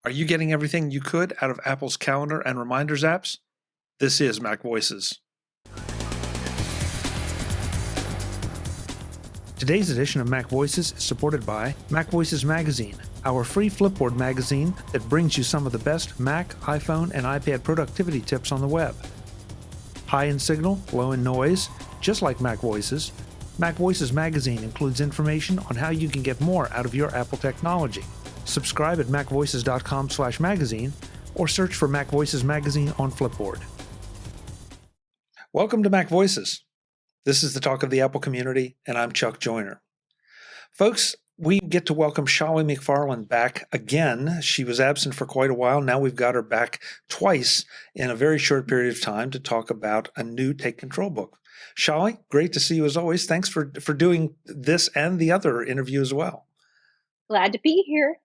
Are you getting everything you could out of Apple's calendar and reminders apps? This is Mac Voices. Today's edition of Mac Voices is supported by MacVoices Magazine, our free Flipboard magazine that brings you some of the best Mac, iPhone, and iPad productivity tips on the web. High in signal, low in noise, just like Mac Voices, Mac Voices Magazine includes information on how you can get more out of your Apple technology. Subscribe at macvoices.com/magazine or search for Mac Voices Magazine on Flipboard. Welcome to Mac Voices. This is the talk of the Apple community, and I'm Chuck Joyner. Folks, we get to welcome Scholle McFarland back again. She was absent for quite a while. Now we've got her back twice in a very short period of time to talk about a new Take Control book. Scholle, great to see you as always. Thanks for doing this and the other interview as well. Glad to be here.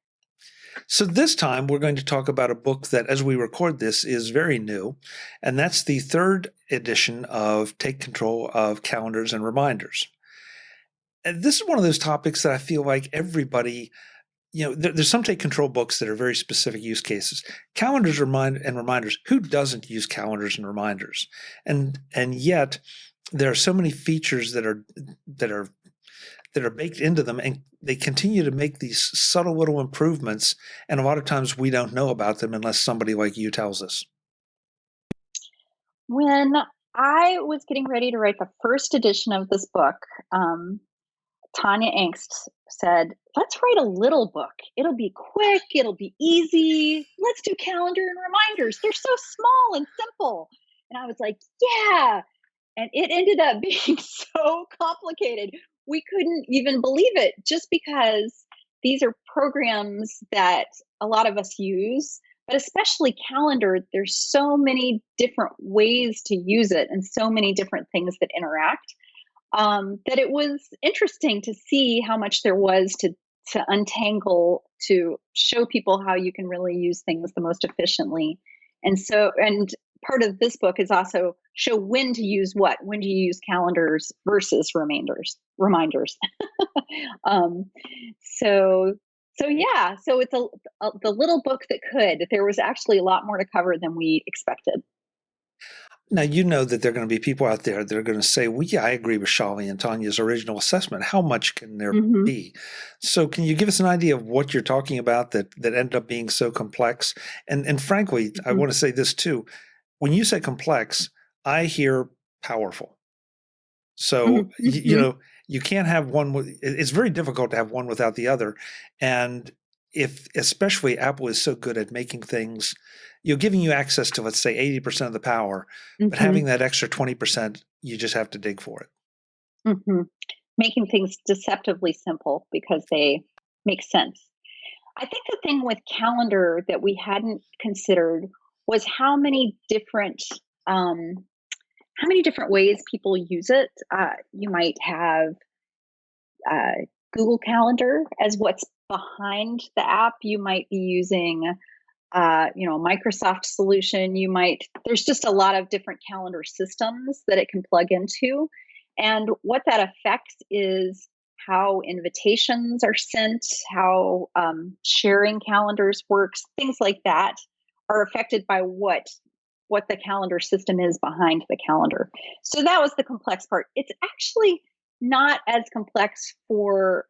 So this time we're going to talk about a book that, as we record this, is very new, and that's the third edition of Take Control of Calendars and Reminders. And this is one of those topics that I feel like everybody, there's some Take Control books that are very specific use cases. Calendars and reminders, who doesn't use calendars and reminders? And yet there are so many features that are baked into them, and they continue to make these subtle little improvements, and a lot of times we don't know about them unless somebody like you tells us. When I was getting ready to write the first edition of this book, Tanya Angst said, let's write a little book. It'll be quick, it'll be easy. Let's do calendar and reminders. They're so small and simple. And I was like, yeah. And it ended up being so complicated. We couldn't even believe it, just because these are programs that a lot of us use, but especially calendar. There's so many different ways to use it and so many different things that interact, that it was interesting to see how much there was to untangle, to show people how you can really use things the most efficiently. And part of this book is also show when to use when to use calendars versus reminders. So it's the little book that could. There was actually a lot more to cover than we expected. Now, you know that there are going to be people out there that are going to say, well, yeah, I agree with Scholle and Tanya's original assessment. How much can there be? So can you give us an idea of what you're talking about that ended up being so complex? And frankly, I want to say this too. When you say complex, I hear powerful. So, you can't have one. It's very difficult to have one without the other. And especially Apple is so good at making things, giving you access to, let's say, 80% of the power, but having that extra 20%, you just have to dig for it. Making things deceptively simple because they make sense. I think the thing with calendar that we hadn't considered was how many different ways people use it. You might have Google Calendar as what's behind the app. You might be using a Microsoft solution. There's just a lot of different calendar systems that it can plug into. And what that affects is how invitations are sent, how sharing calendars works, things like that are affected by what the calendar system is behind the calendar. So that was the complex part. It's actually not as complex for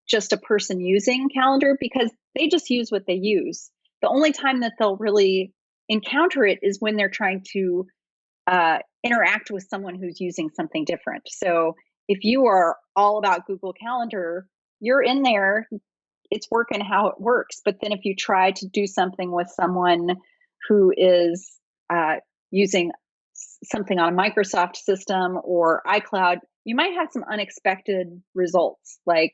just a person using calendar because they just use what they use. The only time that they'll really encounter it is when they're trying to interact with someone who's using something different. So if you are all about Google Calendar, you're in there, it's working how it works. But then if you try to do something with someone who is using something on a Microsoft system or iCloud, you might have some unexpected results, like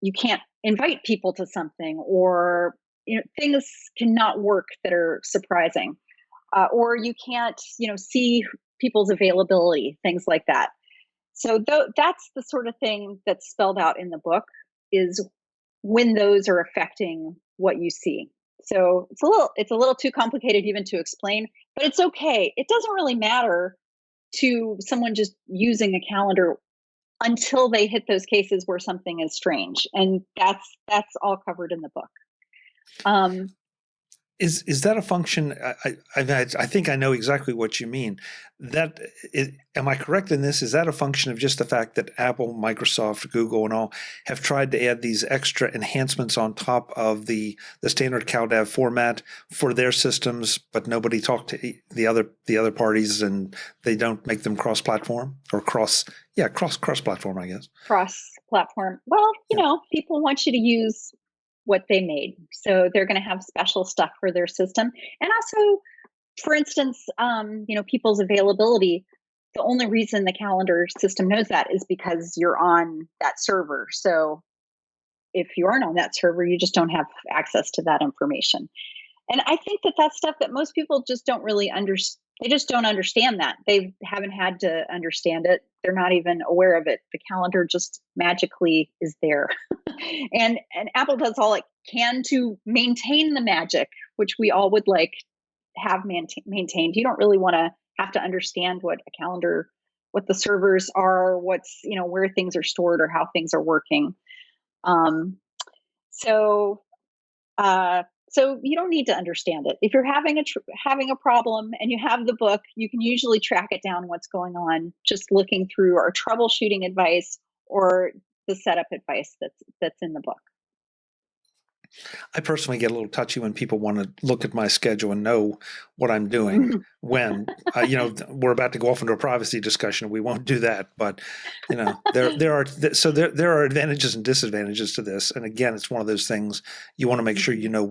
you can't invite people to something, or things cannot work that are surprising, or you can't see people's availability, things like that. So that's the sort of thing that's spelled out in the book, is when those are affecting what you see. So it's a little too complicated even to explain, but it's okay. It doesn't really matter to someone just using a calendar until they hit those cases where something is strange. And that's all covered in the book. Um, Is that a function? I think I know exactly what you mean. Am I correct in this? Is that a function of just the fact that Apple, Microsoft, Google, and all have tried to add these extra enhancements on top of the standard CalDAV format for their systems, but nobody talked to the other parties, and they don't make them cross-platform or cross-platform, I guess. Cross-platform. Well, Yeah. people want you to use what they made. So they're going to have special stuff for their system. And also, for instance, people's availability. The only reason the calendar system knows that is because you're on that server. So if you aren't on that server, you just don't have access to that information. And I think that that's stuff that most people just don't really understand. They just don't understand that. They haven't had to understand it. They're not even aware of it. The calendar just magically is there. and Apple does all it can to maintain the magic, which we all would like have maintained. You don't really want to have to understand what a calendar, what the servers are, what's, where things are stored or how things are working. Um, so so you don't need to understand it. If you're having a problem and you have the book, you can usually track it down what's going on just looking through our troubleshooting advice or the setup advice that's in the book. I personally get a little touchy when people want to look at my schedule and know what I'm doing when, we're about to go off into a privacy discussion. We won't do that, but there are advantages and disadvantages to this. And again, it's one of those things you want to make sure you know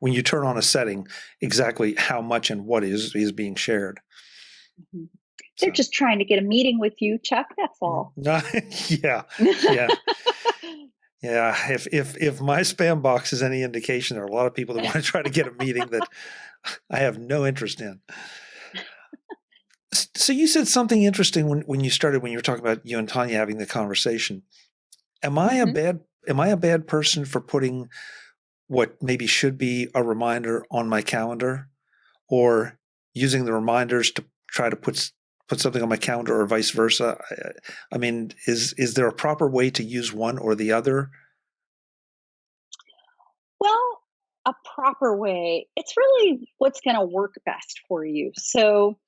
when you turn on a setting, exactly how much and what is being shared. They're just trying to get a meeting with you, Chuck. That's all. Yeah. Yeah, if my spam box is any indication, there are a lot of people that want to try to get a meeting that I have no interest in. So you said something interesting when you were talking about you and Tanya having the conversation. Am I a bad person for putting what maybe should be a reminder on my calendar, or using the reminders to try to put something on my calendar, or vice versa? I mean, is there a proper way to use one or the other? Well, a proper way, it's really what's going to work best for you. So,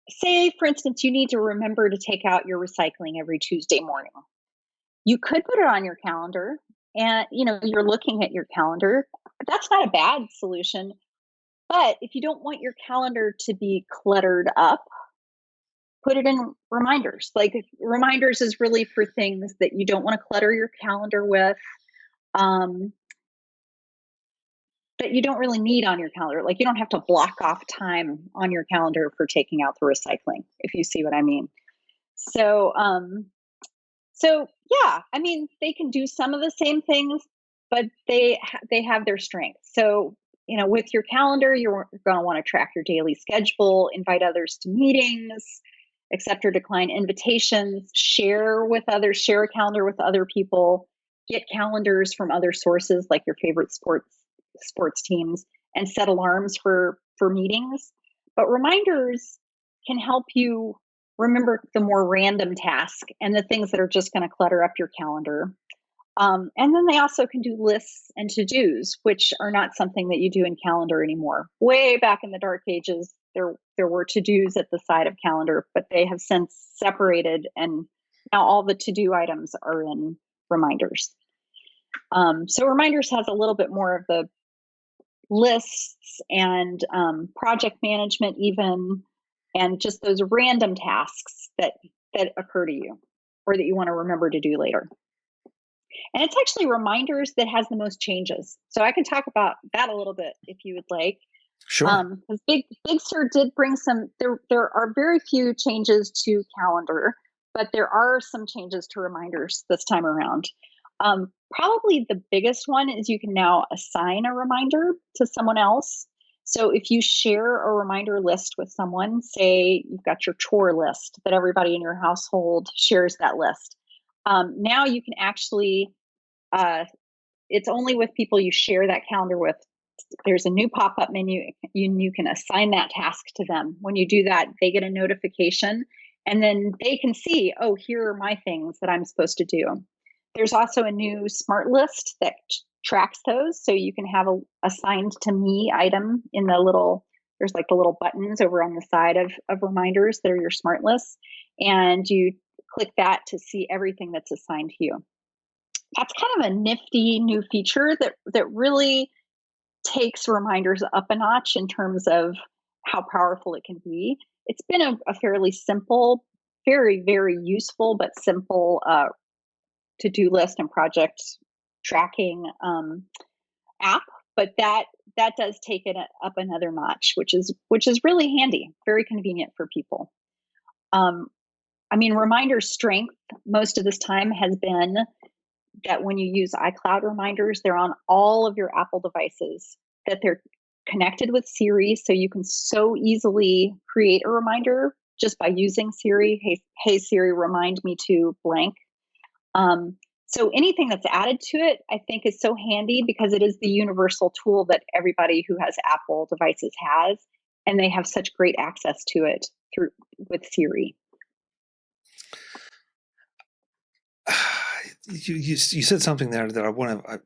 say, for instance, you need to remember to take out your recycling every Tuesday morning. You could put it on your calendar and, you're looking at your calendar. That's not a bad solution. But if you don't want your calendar to be cluttered up, put it in reminders. Like, reminders is really for things that you don't want to clutter your calendar with, that you don't really need on your calendar. Like, you don't have to block off time on your calendar for taking out the recycling, if you see what I mean. So, yeah, I mean, they can do some of the same things, but they have their strengths. So, with your calendar, you're going to want to track your daily schedule, invite others to meetings, accept or decline invitations, share a calendar with other people, get calendars from other sources like your favorite sports teams, and set alarms for meetings. But reminders can help you remember the more random task and the things that are just going to clutter up your calendar. And then they also can do lists and to-dos, which are not something that you do in calendar anymore. Way back in the dark ages, there were to-dos at the side of calendar, but they have since separated, and now all the to-do items are in reminders. So reminders has a little bit more of the lists and project management even, and just those random tasks that occur to you or that you want to remember to do later. And it's actually reminders that has the most changes. So I can talk about that a little bit if you would like. Sure. Because Big Sur did bring some, there are very few changes to calendar, but there are some changes to reminders this time around. Probably the biggest one is you can now assign a reminder to someone else. So if you share a reminder list with someone, say you've got your chore list that everybody in your household shares that list. Now you can actually, it's only with people you share that calendar with. There's a new pop-up menu. You can assign that task to them. When you do that, they get a notification, and then they can see, oh, here are my things that I'm supposed to do. There's also a new smart list that tracks those. So you can have a assigned to me item in there's like the little buttons over on the side of reminders that are your smart lists. And you click that to see everything that's assigned to you. That's kind of a nifty new feature that really takes reminders up a notch in terms of how powerful it can be. It's been a fairly simple, very, very useful, but simple to-do list and project tracking app, but that does take it up another notch, which is really handy, very convenient for people. I mean, reminder strength most of this time has been that when you use iCloud reminders, they're on all of your Apple devices, that they're connected with Siri, so you can so easily create a reminder just by using Siri. Hey Siri, remind me to blank. So anything that's added to it, I think, is so handy because it is the universal tool that everybody who has Apple devices has, and they have such great access to it with Siri. You said something there that I want to.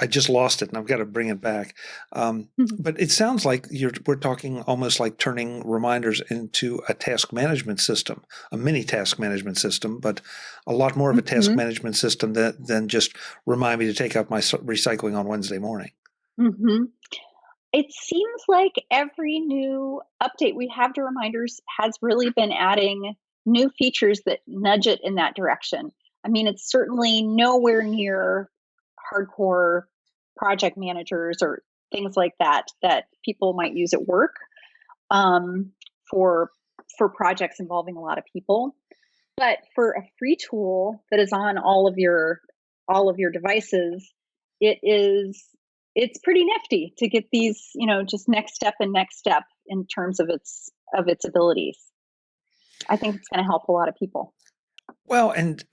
I just lost it, and I've got to bring it back. But it sounds like we're talking almost like turning reminders into a task management system, a mini task management system, but a lot more of a task management system than just remind me to take out my recycling on Wednesday morning. It seems like every new update we have to reminders has really been adding new features that nudge it in that direction. I mean, it's certainly nowhere near hardcore project managers or things like that people might use at work for projects involving a lot of people. But for a free tool that is on all of your devices, it's pretty nifty to get these, just next step in terms of its abilities. I think it's going to help a lot of people. Well, and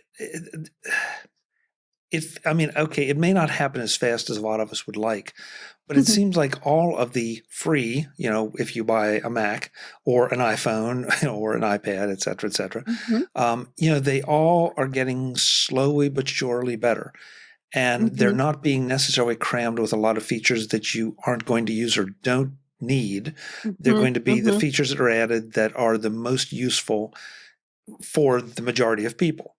it may not happen as fast as a lot of us would like, but it seems like all of the free, if you buy a Mac or an iPhone or an iPad, et cetera, they all are getting slowly but surely better. And they're not being necessarily crammed with a lot of features that you aren't going to use or don't need. They're going to be the features that are added that are the most useful for the majority of people.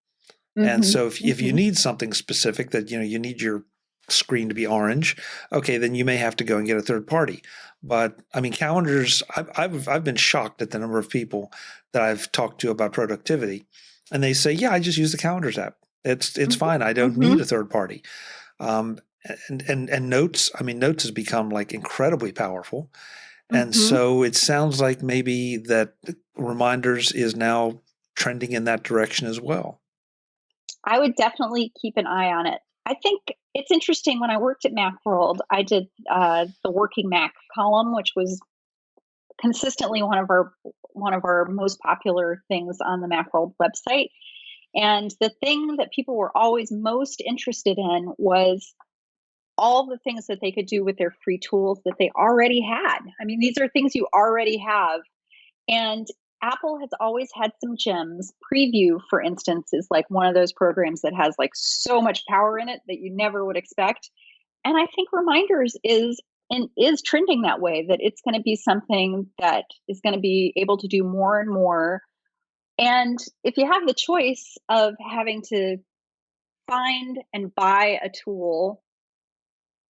And so if you need something specific that, you need your screen to be orange, okay, then you may have to go and get a third party. But I mean, calendars, I've been shocked at the number of people that I've talked to about productivity. And they say, yeah, I just use the calendars app. It's fine. I don't need a third party. And notes, notes has become like incredibly powerful. And so it sounds like maybe that reminders is now trending in that direction as well. I would definitely keep an eye on it. I think it's interesting. When I worked at Macworld, I did the Working Mac column, which was consistently one of our most popular things on the Macworld website. And the thing that people were always most interested in was all the things that they could do with their free tools that they already had. I mean, these are things you already have. And Apple has always had some gems. Preview, for instance, is like one of those programs that has like so much power in it that you never would expect. And I think Reminders is trending that way, that it's going to be something that is going to be able to do more and more. And if you have the choice of having to find and buy a tool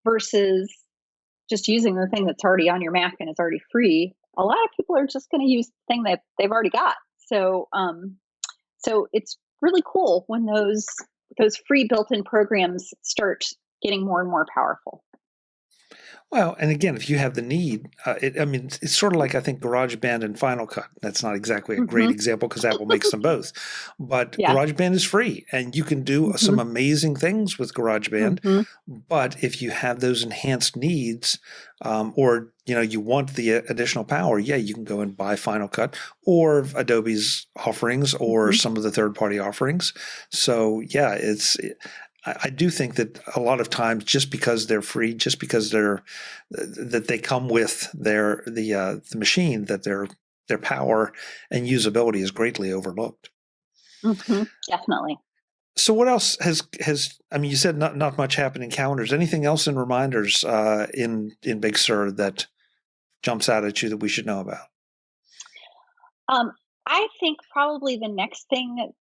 versus just using the thing that's already on your Mac and it's already free, a lot of people are just going to use the thing that they've already got. So, so it's really cool when those free built-in programs start getting more and more powerful. Well, and again, if you have the need, it's sort of like, I think, GarageBand and Final Cut. That's not exactly a great example because Apple makes them both. But GarageBand is free, and you can do some amazing things with GarageBand. But if you have those enhanced needs, or you want the additional power, you can go and buy Final Cut or Adobe's offerings or some of the third-party offerings. So I do think that a lot of times, just because they're free, just because that they come with the machine, that their power and usability is greatly overlooked. Definitely. So what else has I mean, you said not much happened in calendars. Anything else in reminders in Big Sur that jumps out at you that we should know about? I think probably the next thing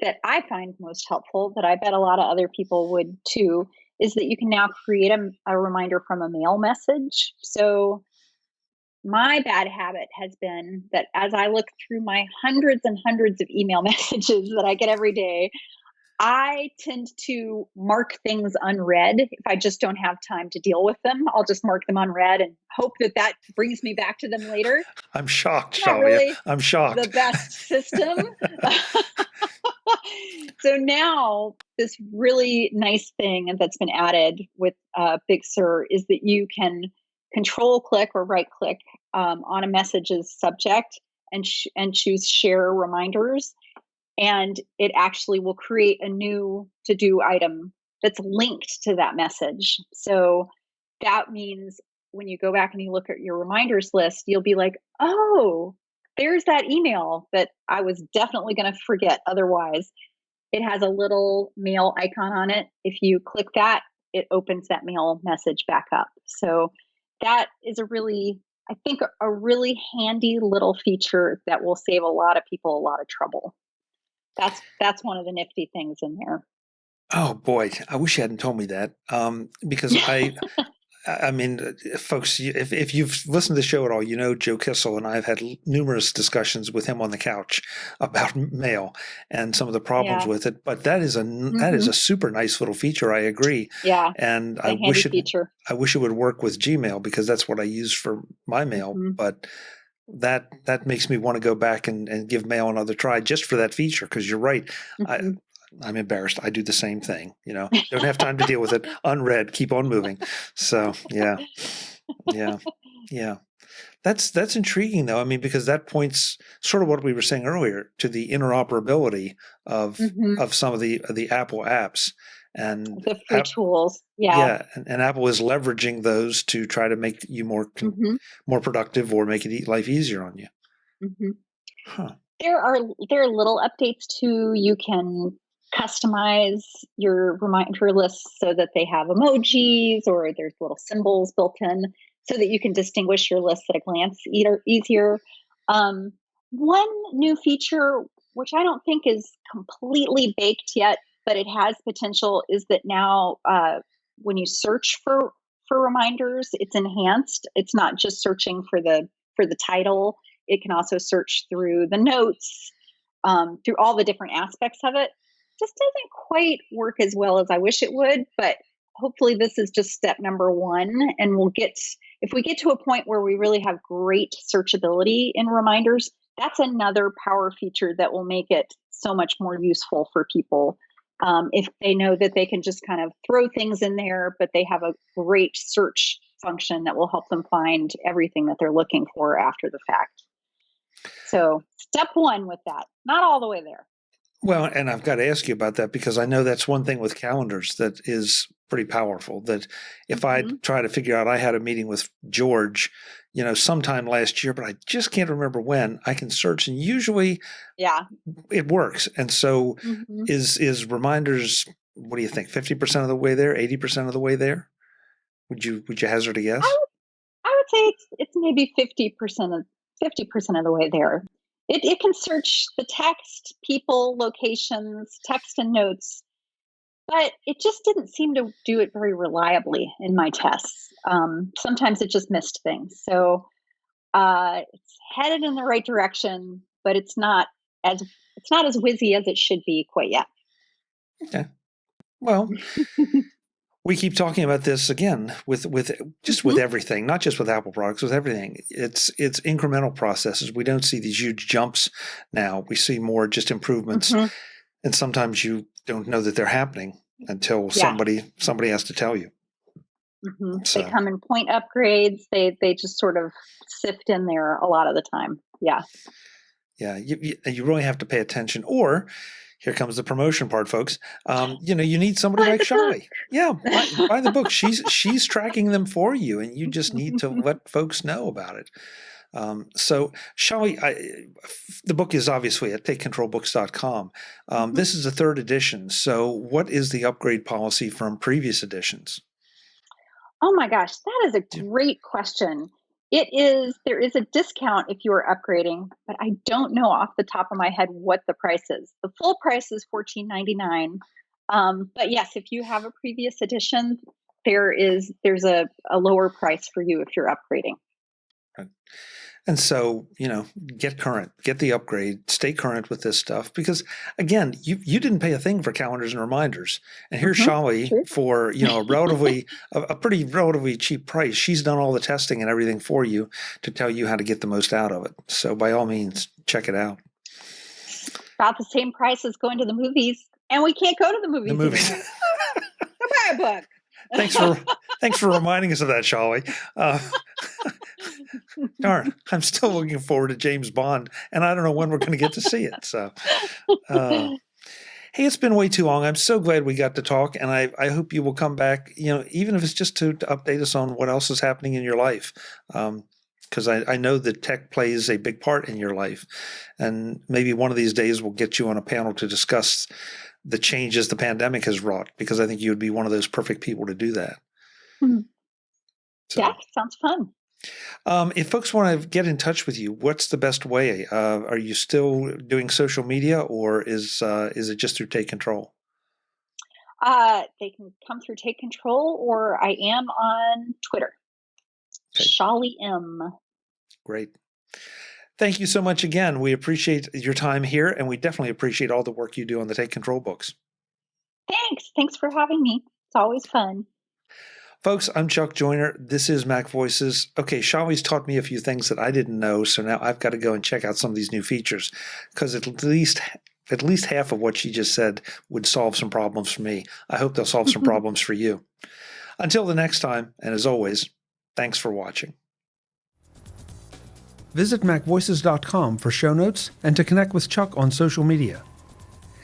that I find most helpful, that I bet a lot of other people would too, is that you can now create a reminder from a mail message. So my bad habit has been that as I look through my hundreds and hundreds of email messages that I get every day, I tend to mark things unread. If I just don't have time to deal with them, I'll just mark them unread and hope that that brings me back to them later. I'm shocked, Not Shavia. really I'm shocked. the best system. So now this really nice thing that's been added with Big Sur is that you can control click or right click on a message's subject and choose share reminders. And it actually will create a new to-do item that's linked to that message. So that means when you go back and you look at your reminders list, you'll be like, oh, there's that email that I was definitely going to forget otherwise. It has a little mail icon on it. If you click that, it opens that mail message back up. So that is I think, a really handy little feature that will save a lot of people a lot of trouble. That's one of the nifty things in there. Oh boy, I wish you hadn't told me that. Because I mean, folks, if you've listened to the show at all, you know Joe Kissel and I have had numerous discussions with him on the couch about mail and some of the problems with it. But that is a super nice little feature. I agree. Yeah, and I wish it would work with Gmail because that's what I use for my mail. But that makes me want to go back and give mail another try just for that feature. Because you're right. I'm embarrassed. I do the same thing, don't have time to deal with it. Unread, keep on moving. So yeah. That's intriguing though. I mean, because that points sort of what we were saying earlier to the interoperability of some of the Apple apps and the free tools. Yeah. And Apple is leveraging those to try to make you more productive or make life easier on you. Huh. There are little updates too. You can customize your reminder lists so that they have emojis or there's little symbols built in so that you can distinguish your lists at a glance easier. One new feature, which I don't think is completely baked yet, but it has potential, is that now when you search for reminders, it's enhanced. It's not just searching for the title. It can also search through the notes, through all the different aspects of it. Just doesn't quite work as well as I wish it would, but hopefully this is just step number one. And if we get to a point where we really have great searchability in reminders, that's another power feature that will make it so much more useful for people. If they know that they can just kind of throw things in there, but they have a great search function that will help them find everything that they're looking for after the fact. So step one with that, not all the way there. Well, and I've got to ask you about that because I know that's one thing with calendars that is pretty powerful. That if I try to figure out, I had a meeting with George, sometime last year, but I just can't remember when, I can search and usually it works. And so is reminders, what do you think? 50% of the way there, 80% of the way there? Would you hazard a guess? I would say it's maybe 50% of the way there. It can search the text, people, locations, text and notes, but it just didn't seem to do it very reliably in my tests. Sometimes it just missed things. So it's headed in the right direction, but it's not as whizzy as it should be quite yet. Okay. Well, we keep talking about this again with everything, not just with Apple products, with everything. It's incremental processes. We don't see these huge jumps now. We see more just improvements, and sometimes you don't know that they're happening until somebody has to tell you. So, they come in point upgrades. They just sort of sift in there a lot of the time. Yeah. Yeah, you really have to pay attention. Or here comes the promotion part, folks. You need somebody like Scholle. Yeah, buy the book. She's tracking them for you, and you just need to let folks know about it. So, Shelley, the book is obviously at takecontrolbooks.com. This is the third edition. So what is the upgrade policy from previous editions? Oh my gosh, that is a great question. There is a discount if you are upgrading, but I don't know off the top of my head what the price is. The full price is $14.99. But yes, if you have a previous edition, there's a lower price for you if you're upgrading. And so, get current, get the upgrade, stay current with this stuff, because again, you didn't pay a thing for calendars and reminders. And here's Shelley for, a pretty relatively cheap price. She's done all the testing and everything for you to tell you how to get the most out of it. So by all means, check it out. About the same price as going to the movies. And we can't go to the movies. Go buy a book. Thanks for reminding us of that, Shelley. Darn, I'm still looking forward to James Bond, and I don't know when we're going to get to see it. So, hey, it's been way too long. I'm so glad we got to talk, and I hope you will come back, even if it's just to update us on what else is happening in your life. Because I know that tech plays a big part in your life, and maybe one of these days we'll get you on a panel to discuss the changes the pandemic has wrought, because I think you would be one of those perfect people to do that. Mm-hmm. So. Yeah, sounds fun. If folks want to get in touch with you, what's the best way? Are you still doing social media, or is it just through Take Control? They can come through Take Control, or I am on Twitter. Okay. Scholle M. Great. Thank you so much again. We appreciate your time here, and we definitely appreciate all the work you do on the Take Control books. Thanks for having me. It's always fun. Folks, I'm Chuck Joyner. This is Mac Voices. Okay, Shelley's taught me a few things that I didn't know, so now I've got to go and check out some of these new features, because at least half of what she just said would solve some problems for me. I hope they'll solve some problems for you. Until the next time, and as always, thanks for watching. Visit MacVoices.com for show notes and to connect with Chuck on social media.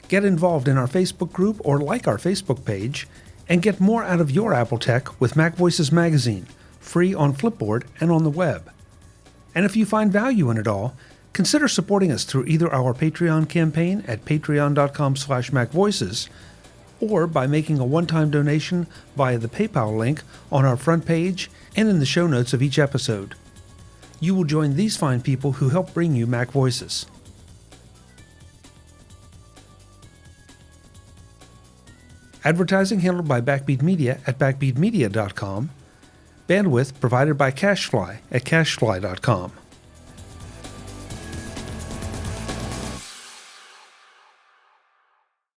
Get involved in our Facebook group or like our Facebook page, and get more out of your Apple tech with MacVoices Magazine, free on Flipboard and on the web. And if you find value in it all, consider supporting us through either our Patreon campaign at patreon.com/MacVoices, or by making a one-time donation via the PayPal link on our front page and in the show notes of each episode. You will join these fine people who help bring you Mac Voices. Advertising handled by Backbeat Media at backbeatmedia.com. Bandwidth provided by CashFly at cashfly.com.